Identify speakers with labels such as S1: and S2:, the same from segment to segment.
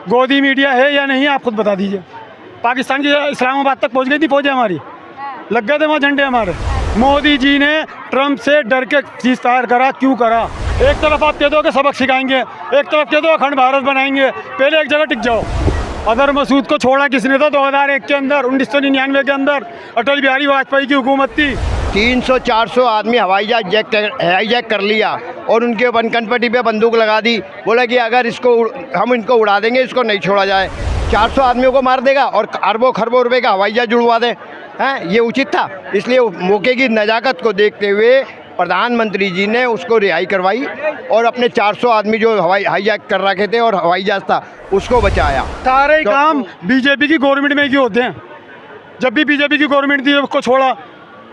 S1: गोदी मीडिया है या नहीं, आप खुद बता दीजिए। पाकिस्तान की इस्लामाबाद तक पहुंच गई थी फौजें हमारी, लग गए थे वहाँ झंडे हमारे। मोदी जी ने ट्रम्प से डर के चीज तैयार करा, क्यों करा? एक तरफ आप कह दो कि सबक सिखाएंगे, एक तरफ कह दो अखंड भारत बनाएंगे, पहले एक जगह टिक जाओ। अदर मसूद को छोड़ा किसने था 2001 के अंदर, 1999 के अंदर अटल बिहारी वाजपेयी की हुकूमत थी।
S2: 300-400 आदमी हवाई हाईजैक कर लिया और उनके कनपट्टी पे बंदूक लगा दी। बोला कि अगर हम इनको उड़ा देंगे, इसको नहीं छोड़ा जाए। 400 आदमियों को मार देगा और अरबों खरबों रुपए का हवाई जहाज जुड़वा दें, हैं? ये उचित था? इसलिए मौके की नज़ाकत को देखते हुए प्रधानमंत्री जी ने उसको रिहाई करवाई और अपने 400 आदमी जो हाईजैक कर रखे थे और हवाई जहाज था उसको बचाया।
S1: सारे काम बीजेपी की गवर्नमेंट में क्यों होते हैं? जब भी बीजेपी की गवर्नमेंट थी उसको छोड़ा।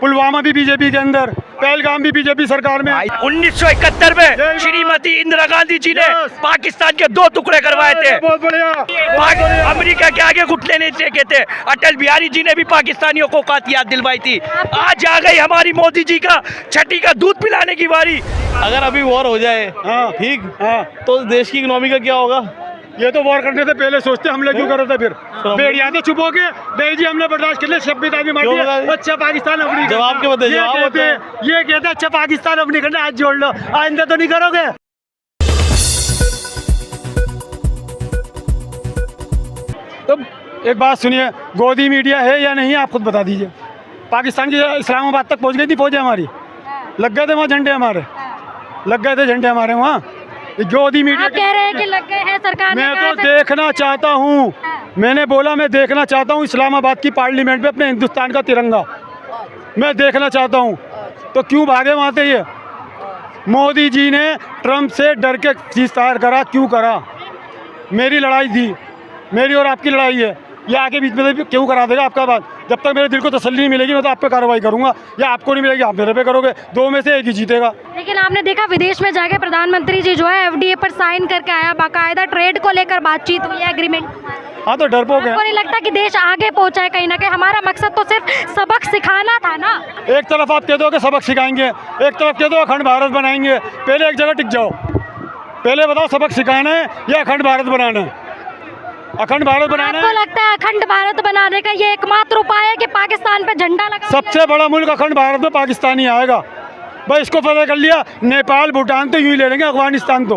S1: पुलवामा भी बीजेपी के अंदर, पहलगाम भी बीजेपी सरकार में।
S3: 1971 में श्रीमती इंदिरा गांधी जी ने पाकिस्तान के 2 टुकड़े करवाए थे।
S1: बहुत बढ़िया।
S3: अमेरिका के आगे घुटने नहीं टेके थे। अटल बिहारी जी ने भी पाकिस्तानियों को औकात याद दिलवाई थी। आज आ गई हमारी मोदी जी का छठी का दूध पिलाने की बारी।
S4: अगर अभी वॉर हो जाए, ठीक, तो देश की इकोनॉमी का क्या होगा?
S1: ये तो वॉर करने से पहले सोचते, हमले क्यों कर रहे थे? फिर बेड़िया तो चुप हो के नहीं जी हमने बर्दाश्त कर लिया, 26 आदमी मार दिया, अच्छा पाकिस्तान अब नहीं।
S4: जवाब के बदले
S1: ये कहते अच्छा पाकिस्तान अब नहीं करना, आज जोड़ लो, आइंदा तो नहीं करोगे। तो एक बात सुनिए, गोदी मीडिया है या नहीं, आप खुद बता दीजिए। पाकिस्तान की इस्लामाबाद तक पहुंच गई थी फौजें हमारी, लग गए थे वहाँ झंडे हमारे, लग गए थे झंडे हमारे वहाँ। गोदी मीडिया
S5: कह रहे हैं कि लग गए हैं, सरकार ने
S1: मैं तो देखना चाहता हूँ, मैंने बोला मैं देखना चाहता हूँ इस्लामाबाद की पार्लियामेंट में अपने हिंदुस्तान का तिरंगा मैं देखना चाहता हूँ। तो क्यों भागे वहाँ से? ये मोदी जी ने ट्रम्प से डर के चीज तैयार करा, क्यों करा? मेरी लड़ाई थी, मेरी और आपकी लड़ाई है, ये आके बीच में क्यों करा देगा आपका बात? जब तक मेरे दिल को तसल्ली नहीं मिलेगी मैं तो आप पे कार्रवाई करूंगा, या आपको नहीं मिलेगी आप मेरे पे करोगे, 2 में से एक ही जीतेगा।
S5: लेकिन आपने देखा विदेश में जाके प्रधानमंत्री जी जो है एफडीए पर साइन करके आया, बाकायदा ट्रेड को लेकर बातचीत हुई है, एग्रीमेंट।
S1: हाँ तो डरपोक है।
S5: आपको नहीं लगता कि देश आगे पहुंचा है कहीं ना कहीं? हमारा मकसद तो सिर्फ सबक सिखाना था ना।
S1: एक तरफ आप कह दो कि सबक सिखाएंगे, एक तरफ कह दो अखंड भारत बनाएंगे, पहले एक जगह टिक जाओ। पहले बताओ सबक सिखाना है या अखंड भारत बनाना है? अखंड भारत बनाना है।
S5: आपको लगता है अखंड भारत बनाने का ये एकमात्र उपाय है कि पाकिस्तान पे झंडा लगा?
S1: सबसे बड़ा मुल्क अखंड भारत में पाकिस्तान ही आएगा। भाई इसको फतह कर लिया, नेपाल भूटान तो यूं ही ले लेंगे, अफगानिस्तान तो,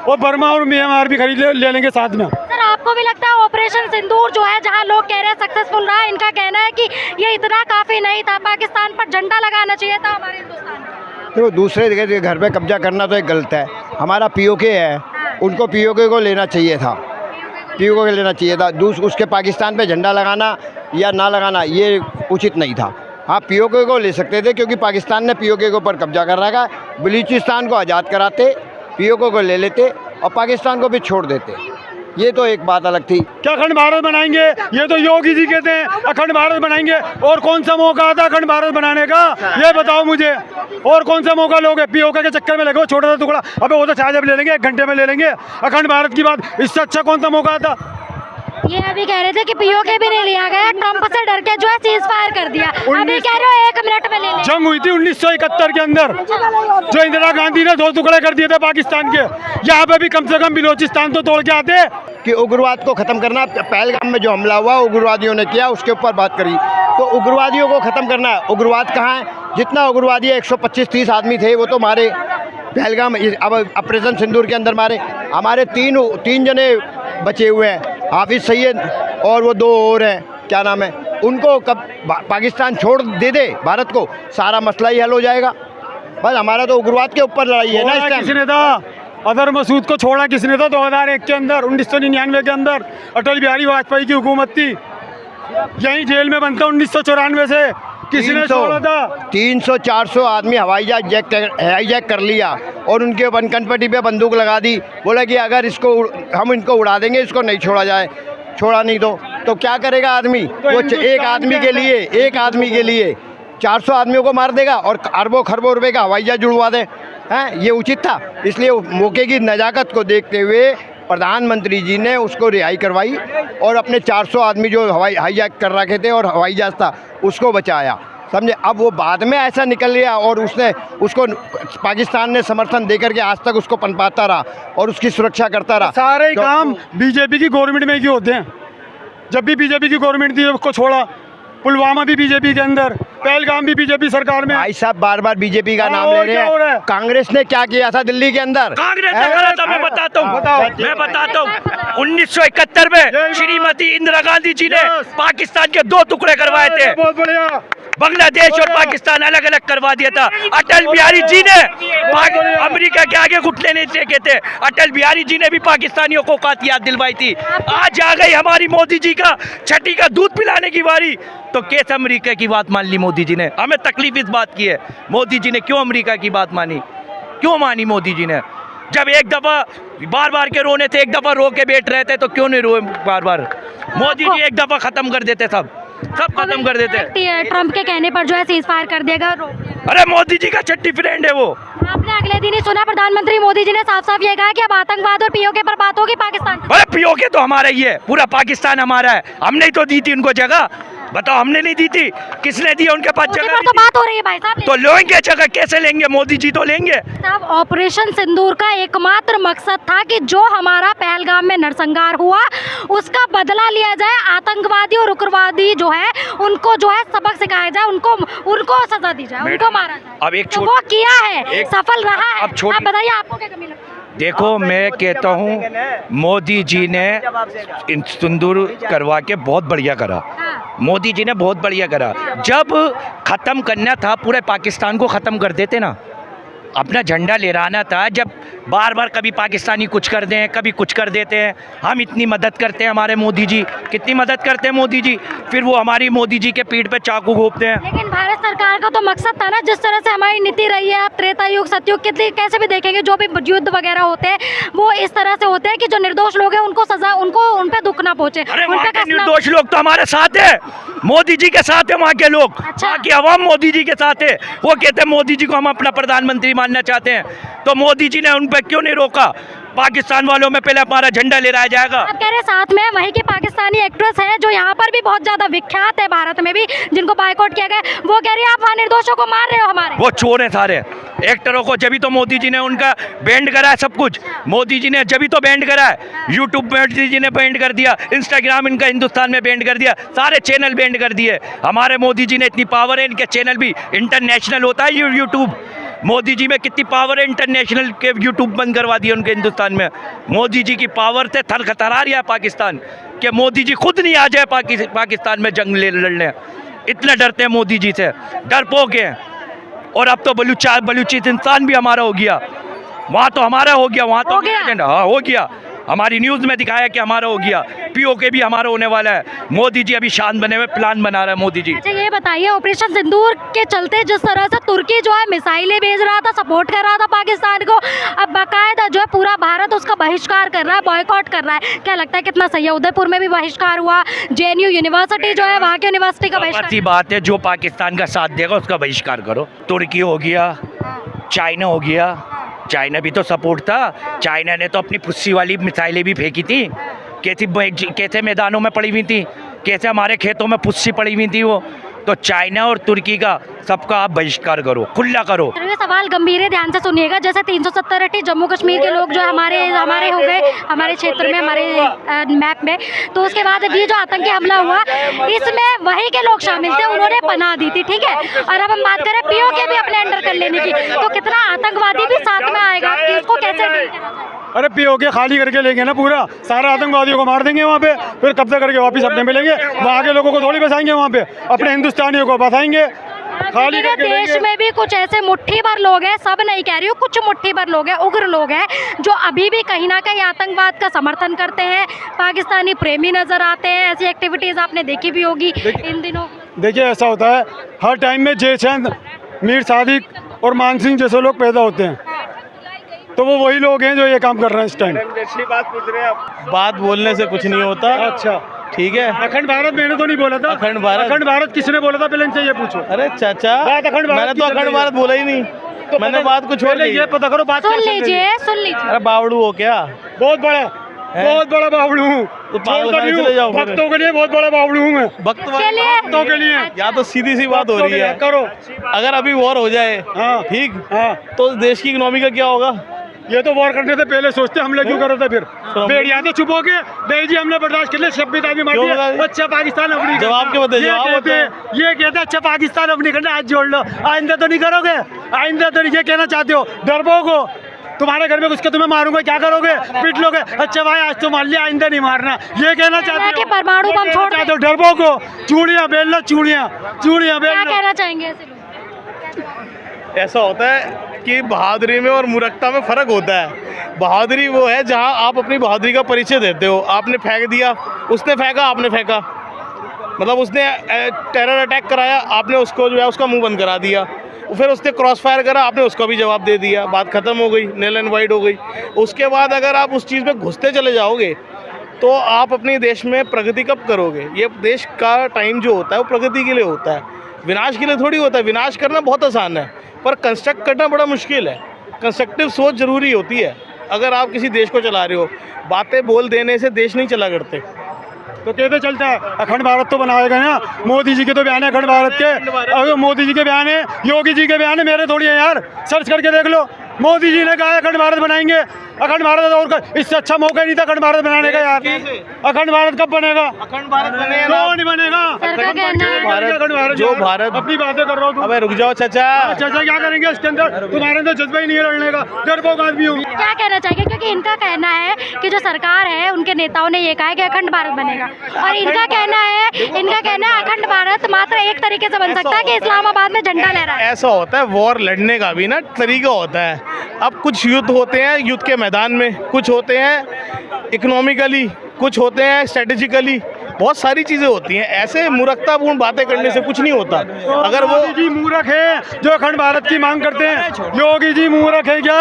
S1: और बर्मा और म्यांमार भी खरीद ले लेंगे साथ में।
S5: सर आपको भी लगता है ऑपरेशन सिंदूर जो है, जहां लोग कह रहे हैं सक्सेसफुल रहा, इनका कहना है कि ये इतना काफी नहीं था, पाकिस्तान पर झंडा लगाना चाहिए था हमारे हिंदुस्तान में?
S2: तो दूसरे के घर पे कब्जा करना तो एक गलत है। हमारा पीओके है, उनको पीओके को लेना चाहिए था, पीओके को लेना चाहिए था। उसके पाकिस्तान पे झंडा लगाना या ना लगाना ये उचित नहीं था। हाँ पीओके को ले सकते थे क्योंकि पाकिस्तान ने पीओके के ऊपर कब्जा कर रखा है। बलूचिस्तान को आज़ाद कराते, पीओके को ले लेते और पाकिस्तान को भी छोड़ देते, ये तो एक बात अलग थी।
S1: क्या अखंड भारत बनाएंगे? ये तो योगी जी कहते हैं अखंड भारत बनाएंगे, और कौन सा मौका आता अखंड भारत बनाने का? ये बताओ मुझे, और कौन सा मौका लोगे? पीओके के चक्कर में लगे, छोटा सा टुकड़ा, अबे वो तो चाहे जब ले लेंगे 1 घंटे में ले लेंगे। अखंड भारत की बात, इससे अच्छा कौन सा मौका आता?
S5: ये अभी कह रहे थे कि पीओके भी नहीं लिया गया, ट्रम्प से डर के जो है सीज फायर कर दिया। अभी कह रहे हो 1 मिनट में ले लें।
S1: जंग हुई थी 1971 के अंदर, जो इंदिरा गांधी ने 2 टुकड़े कर दिए थे पाकिस्तान के। यहाँ पे भी कम से कम बलूचिस्तान तो तोड़ के आते
S2: कि उग्रवाद को ख़त्म करना। पहलगाम में जो हमला हुआ उग्रवादियों ने किया, उसके ऊपर बात करी। तो उग्रवादियों को ख़त्म करना है। उग्रवाद कहाँ है? जितना उग्रवादी 125-30 आदमी थे वो तो मारे पहलगाम, अब ऑपरेशन सिंदूर के अंदर मारे। हमारे 3 जने बचे हुए हैं, हाफिज सईद और वो 2 और हैं, क्या नाम है उनको? कब पाकिस्तान छोड़ दे भारत को, सारा मसला ही हल हो जाएगा। बस हमारा तो उग्रवाद के ऊपर लड़ाई है ना इस टाइम।
S1: किसने था? अदर मसूद को छोड़ा किसने था 2001 के अंदर, 1999 के अंदर अटल बिहारी वाजपेयी की हुकूमत थी। यहीं जेल में बनता 1994 से, किसने छोड़ा था?
S2: 300-400 आदमी हाईजैक कर लिया और उनके कनपट्टी पे बंदूक लगा दी। बोला कि अगर हम इनको उड़ा देंगे, इसको नहीं छोड़ा जाए। छोड़ा नहीं तो क्या करेगा आदमी? वो एक आदमी के लिए 400 आदमियों को मार देगा और अरबों खरबों रुपए का हवाई जहाज जुड़वा दें, हैं? ये उचित था? इसलिए मौके की नज़ाकत को देखते हुए प्रधानमंत्री जी ने उसको रिहाई करवाई और अपने 400 आदमी जो हाईजैक कर रखे थे और हवाई जहाज था उसको बचाया। समझे। अब वो बाद में ऐसा निकल गया और उसको पाकिस्तान ने समर्थन देकर के आज तक उसको पनपाता रहा और उसकी सुरक्षा करता रहा।
S1: सारे ही काम बीजेपी की गवर्नमेंट में ही होते हैं। जब भी बीजेपी की गवर्नमेंट थी उसको छोड़ा, पुलवामा भी बीजेपी के अंदर, पहलगाम भी बीजेपी सरकार में।
S2: भाई साहब बार बार बीजेपी का नाम ले रहे हैं। कांग्रेस ने क्या किया था दिल्ली के अंदर?
S3: कांग्रेस ने करा था, मैं बताता हूँ 1971 में श्रीमती इंदिरा गांधी जी ने पाकिस्तान के 2 टुकड़े करवाए थे।
S1: बहुत बढ़िया।
S3: बांग्लादेश और पाकिस्तान अलग अलग करवा दिया था। अटल बिहारी जी ने अमेरिका के आगे घुटने नहीं टेके थे। अटल बिहारी जी ने भी पाकिस्तानियों को औकात याद दिलवाई थी। आज आ गई हमारी मोदी जी का छठी का दूध पिलाने की बारी, तो कैसे अमेरिका की बात मान ली मोदी जी ने? हमें तकलीफ इस बात की है, मोदी जी ने क्यों अमेरिका की बात मानी? क्यों मानी मोदी जी ने? जब एक दफा बार बार के रोने थे, एक दफा रो के बैठ रहे थे, तो क्यों नहीं रोए बार बार? मोदी जी एक दफा खत्म कर देते, सब खत्म कर देते।
S5: ट्रम्प के कहने पर जो है सीज फायर कर दिया गया।
S3: अरे मोदी जी का छठी फ्रेंड है वो।
S5: आपने अगले दिन ही सुना प्रधानमंत्री मोदी जी ने साफ साफ ये कहा कि अब आतंकवाद और पीओके पर बात होगी पाकिस्तान से।
S3: अरे पीओके तो हमारा ही है, पूरा पाकिस्तान हमारा है। हमने ही तो दी थी उनको जगह, बताओ हमने नहीं दी थी? किसने दी उनके पास जगह?
S5: तो बात हो रही है भाई साहब।
S3: तो लेंगे जगह, कैसे लेंगे? मोदी जी तो लेंगे।
S5: साहब ऑपरेशन सिंदूर का एकमात्र मकसद था कि जो हमारा पहलगाम में नरसंहार हुआ उसका बदला लिया जाए, आतंकवादी और उग्रवादी जो है उनको जो है सबक सिखाया जाए, उनको सजा दी जाए, उनको मारा जाए।
S3: अब एक
S5: तो वो किया है, सफल रहा है।
S3: अब
S5: आप बताइए आपको क्या कमी लगती है?
S3: देखो मैं कहता हूँ मोदी जी ने सिंदूर करवा के बहुत बढ़िया करा। मोदी जी ने बहुत बढ़िया करा। जब ख़त्म करना था पूरे पाकिस्तान को ख़त्म कर देते ना, अपना झंडा लहराना था। जब बार बार कभी पाकिस्तानी कुछ कर दें, कभी कुछ कर देते हैं। हम इतनी मदद करते हैं, हमारे मोदी जी कितनी मदद करते हैं मोदी जी, फिर वो हमारी मोदी जी के पीठ पे चाकू घोंपते हैं।
S5: लेकिन भारत सरकार का तो मकसद था ना, जिस तरह से हमारी नीति रही है, आप त्रेता युग सतयुग कितनी कैसे भी देखेंगे, जो भी युद्ध वगैरह होते हैं वो इस तरह से होते हैं कि जो निर्दोष लोग हैं उनको सजा, उन पे दुख ना पहुंचे।
S3: अरे वहाँ के निर्दोष लोग तो हमारे साथ है, मोदी जी के साथ है वहाँ के लोग।
S5: अच्छा।
S3: वहाँ की आवाम मोदी जी के साथ है। वो कहते हैं मोदी जी को हम अपना प्रधानमंत्री मानना चाहते हैं, तो मोदी जी ने उन पर क्यों नहीं रोका? पाकिस्तान वालों में पहले हमारा झंडा लहराया जाएगा।
S5: आप कह रहे हैं साथ में वहीं की पाकिस्तानी एक्ट्रेस है जो यहाँ पर भी बहुत ज्यादा विख्यात है, भारत में भी, जिनको बायकॉट किया गया, वो कह रही है आप वहाँ निर्दोषों को मार रहे हो हमारे।
S3: वो चोर हैं सारे एक्टरों को, जब तो मोदी जी ने उनका बैंड करा है सब कुछ। मोदी जी ने जब तो बैंड करा है, यूट्यूब मोदी जी ने बैंड कर दिया, इंस्टाग्राम इनका हिंदुस्तान में बैंड कर दिया, सारे चैनल बैंड कर दिए। हमारे मोदी जी ने इतनी पावर है, इनके चैनल भी इंटरनेशनल होता है यूट्यूब। मोदी जी में कितनी पावर है, इंटरनेशनल के यूट्यूब बंद करवा दिए उनके हिंदुस्तान में। मोदी जी की पावर से थरथरा रहा है पाकिस्तान, कि मोदी जी खुद नहीं आ जाए पाकिस्तान में जंग लड़ने। इतने डरते हैं मोदी जी से, डरपोक हैं। और अब तो बलूचिस्तान भी हमारा हो गया, वहाँ तो हमारा हो गया, वहाँ तो हाँ हो गया। हमारी न्यूज़ में दिखाया कि हमारा हो गया। पीओके भी हमारा होने वाला है। मोदी जी अभी शांत बने हुए प्लान बना रहा है मोदी जी।
S5: अच्छा ये बताइए, ऑपरेशन सिंदूर के चलते जिस तरह से तुर्की जो है मिसाइलें भेज रहा था, सपोर्ट कर रहा था पाकिस्तान को, अब बाकायदा जो है पूरा भारत उसका बहिष्कार कर रहा है, बॉयकॉट कर रहा है, क्या लगता है कितना सही है? उदयपुर में भी बहिष्कार हुआ, JNU यूनिवर्सिटी जो है वहाँ की यूनिवर्सिटी का बहिष्कार।
S3: अच्छी बात है, जो पाकिस्तान का साथ देगा उसका बहिष्कार करो। तुर्की हो गया, चाइना हो गया, चाइना भी तो सपोर्ट था। चाइना ने तो अपनी पुस्सी वाली मिसाइलें भी फेंकी थी, कैसे मैदानों में पड़ी हुई थी, कैसे हमारे खेतों में पुस्सी पड़ी हुई थी वो। तो चाइना और तुर्की का सबका आप बहिष्कार करो, खुला करो।
S5: ये सवाल गंभीर है, ध्यान से सुनिएगा। जैसे 370 जम्मू कश्मीर के लोग जो हमारे हो गए, हमारे क्षेत्र में, हमारे मैप में, तो उसके बाद ये जो आतंकी हमला हुआ इसमें वहीं के लोग शामिल थे, उन्होंने पनाह दी थी, ठीक है। और अब हम बात करें पीओके भी अपने अंडर कर लेने की, तो कितना आतंकवादी भी साथ में आएगा कि उसको कैसे डील करना चाहिए?
S1: अरे पीओके खाली करके लेंगे ना, पूरा सारा आतंकवादियों को मार देंगे वहाँ पे, फिर कब्जा करके वापस अपने में लेंगे। वहाँ के लोगों को थोड़ी बसाएंगे, वहाँ पे अपने हिंदुस्तानियों को बसाएंगे। खाली करके
S5: देश में भी कुछ ऐसे मुट्ठी भर लोग हैं, सब नहीं कह रही हूँ, कुछ मुट्ठी भर लोग हैं, उग्र लोग हैं, जो अभी भी कहीं ना कहीं आतंकवाद का समर्थन करते हैं, पाकिस्तानी प्रेमी नजर आते हैं। ऐसी एक्टिविटीज आपने देखी भी होगी इन दिनों।
S1: देखिए ऐसा होता है हर टाइम में, जयचंद, मीर सादिक और मान सिंह जैसे लोग पैदा होते हैं, तो वो वही लोग हैं जो ये काम कर रहे हैं इस टाइम।
S4: बात पूछ रहे हैं आप, बात बोलने से कुछ नहीं होता।
S1: अच्छा
S4: ठीक है।
S1: अखंड भारत मैंने तो नहीं बोला था।
S4: अखंड भारत
S1: किसने बोला था पहले इनसे ये पूछो।
S4: अरे चाचा, मैंने तो अखंड भारत बोला ही नहीं, मैंने बात कुछ और
S1: ये पता करो, बात
S5: सुन लीजिए।
S4: अरे बावड़ू हो क्या?
S1: बहुत बड़ा बहुत बड़ा बावड़ू हूँ,
S4: तो पागलखाने चले जाओ फिर।
S1: भक्तों के लिए बहुत बड़ा बावड़ू हूँ मैं, भक्तों के लिए।
S4: या तो सीधी सी बात हो रही है,
S1: करो
S4: अगर अभी वॉर हो जाए
S1: हाँ
S4: ठीक,
S1: हाँ,
S4: तो देश की इकोनॉमी का क्या होगा?
S1: ये तो वॉर करने से पहले सोचते हमले क्यों कर रहे थे फिर? बेड़िया तो चुप हो के नहीं जी हमने बर्दाश्त कर लिया, 26 आदमी मार
S4: क्यों
S1: दिया,
S4: बता-
S1: अच्छा पाकिस्तान अपनी
S4: जवाब क्यों बताइए? जवाब
S1: ये कहते अच्छा पाकिस्तान अपनी करना, आज जोड़ लो, आइंदा तो नहीं करोगे, आइंदा तो नहीं, ये कहना चाहते हो डरपोक हो, तुम्हारे घर में घुस के तुम्हें मारूंगा क्या करोगे? पीट लोगे, अच्छा भाई आज तो मार लिया आइंदा नहीं मारना, ये कहना चाहते
S5: कि
S1: हो?
S5: परमाणु बम छोड़ दें।
S1: हो डरपोक हो, चूड़ियाँ बेल लो, चूड़ियाँ बेल
S5: क्या
S1: लो।
S5: कहना चाहेंगे ऐसे लोग?
S4: ऐसा होता है कि बहादुरी में और मूर्खता में फ़र्क होता है। बहादुरी वो है जहां आप अपनी बहादुरी का परिचय देते हो। आपने फेंक दिया, उसने फेंका, आपने फेंका, मतलब उसने टेरर अटैक कराया, आपने उसको जो है उसका मुंह बंद करा दिया, फिर उसने क्रॉस फायर करा, आपने उसका भी जवाब दे दिया, बात ख़त्म हो गई, नेल एंड वाइड हो गई। उसके बाद अगर आप उस चीज़ में घुसते चले जाओगे तो आप अपने देश में प्रगति कब करोगे? ये देश का टाइम जो होता है वो प्रगति के लिए होता है, विनाश के लिए थोड़ी होता है। विनाश करना बहुत आसान है पर कंस्ट्रक्ट करना बड़ा मुश्किल है। कंस्ट्रक्टिव सोच ज़रूरी होती है अगर आप किसी देश को चला रहे हो। बातें बोल देने से देश नहीं चला करते।
S1: तो कहते चलता है अखंड भारत तो बनाएगा ना, मोदी जी के तो बयान है अखंड भारत के, अगर मोदी जी के बयान है, योगी जी के बयान है, मेरे थोड़ी है यार, सर्च करके देख लो। मोदी जी ने कहा है अखंड भारत बनाएंगे, अखंड भारत और इससे अच्छा मौका ही नहीं था अखंड भारत बनाने का यार। अखंड भारत कब बनेगा?
S4: अखंड भारत बनेगा
S1: क्यों नहीं बनेगा?
S5: सर का कहना है
S1: अखंड भारत
S4: जो
S1: यार,
S4: भारत-
S1: अपनी बातें कर रहा हूँ।
S4: अबे रुक जाओ चाचा।
S1: चाचा क्या करेंगे इसके अंदर? तुम्हारे अंदर जज्बा ही नहीं है लड़ने का, डरपोक आदमी हो।
S5: क्या कहना चाहेंगे, क्योंकि इनका कहना है कि जो सरकार है उनके नेताओं ने ये कहा है कि अखंड भारत बनेगा, और इनका कहना है अखंड भारत मात्र एक तरीके से बन सकता है कि इस्लामाबाद में झंडा लहराए।
S4: ऐसा होता है, वॉर लड़ने का भी ना तरीका होता है। अब कुछ युद्ध होते हैं युद्ध के मैदान में, कुछ होते हैं इकोनॉमिकली, कुछ होते हैं स्ट्रेटेजिकली, बहुत सारी चीज़ें होती हैं। ऐसे मूर्खतापूर्ण बातें करने से कुछ नहीं होता। अगर वो
S1: मोदी जी मूर्ख है जो अखंड भारत की मांग करते हैं, योगी जी मूर्ख है क्या?